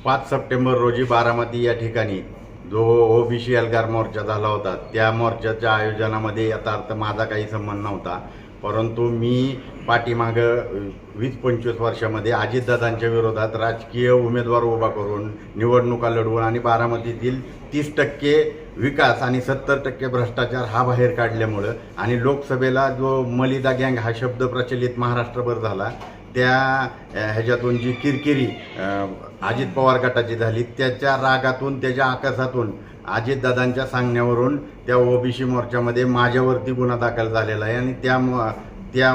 5 September रोजी बारामती या ठिकाणी जो ओबीसी एल्गार मोर्चा झाला होता, त्या मोर्चाच्या आयोजनामध्ये यथार्थ माझा काही संबंध नव्हता. परंतु मी पाठीमागं 20-25 वर्षामध्ये अजितदादांच्या विरोधात राजकीय उमेदवार उभा करून निवडणुका लढवून आणि बारामतीतील 30% विकास आणि 70% भ्रष्टाचार हा बाहेर काढल्यामुळं आणि लोकसभेला जो मलिदा गँग हा शब्द प्रचलित महाराष्ट्रभर झाला, त्या ह्याच्यातून जी किरकिरी अजित पवार गटाची झाली, त्याच्या रागातून, त्याच्या आकाशातून अजितदादांच्या सांगण्यावरून त्या ओबीसी मोर्चामध्ये माझ्यावरती गुन्हा दाखल झालेला आहे. आणि त्या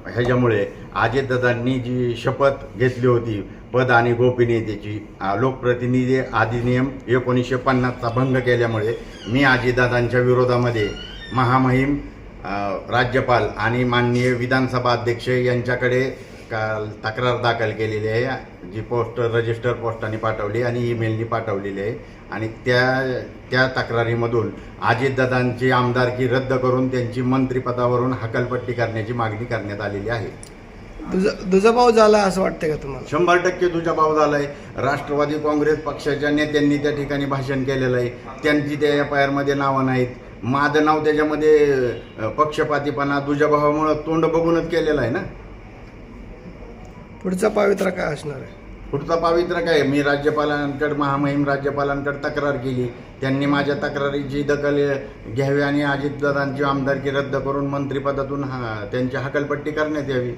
ह्याच्यामुळे अजितदादांनी जी शपथ घेतली होती पद आणि गोपनीयतेची, लोकप्रतिनिधी अधिनियम 1950चा भंग केल्यामुळे मी अजितदादांच्या विरोधामध्ये महामहिम राज्यपाल आणि माननीय विधानसभा अध्यक्ष यांच्याकडे काल तक्रार दाखल केलेली आहे, जी रजिस्टर पोस्टाने पाठवली आणि ईमेलनी पाठवलेली आहे. आणि त्या तक्रारीमधून अजितदादांची आमदारकी रद्द करून त्यांची मंत्रिपदावरून हकालपट्टी करण्याची मागणी करण्यात आलेली आहे. दुजाभाव झाला असं वाटतं का तुम्हाला? 100% दुजाभाव झाला आहे. राष्ट्रवादी काँग्रेस पक्षाच्या नेत्यांनी त्या ठिकाणी भाषण केलेलं आहे. त्यांची त्या FIR मध्ये नावं नाहीत. माझं नाव त्याच्यामध्ये पक्षपातीपणा, दुजाभावामुळं तोंड बघूनच केलेलं आहे ना. पुढचा पावित्रा काय असणार आहे? पुढचा पावित्र्य काय? मी राज्यपालांकडे, महामहिम राज्यपालांकडे तक्रार केली. त्यांनी माझ्या तक्रारीची दखल घ्यावी आणि अजितदादांची आमदारकी रद्द करून मंत्रिपदातून त्यांची हकालपट्टी करण्यात यावी.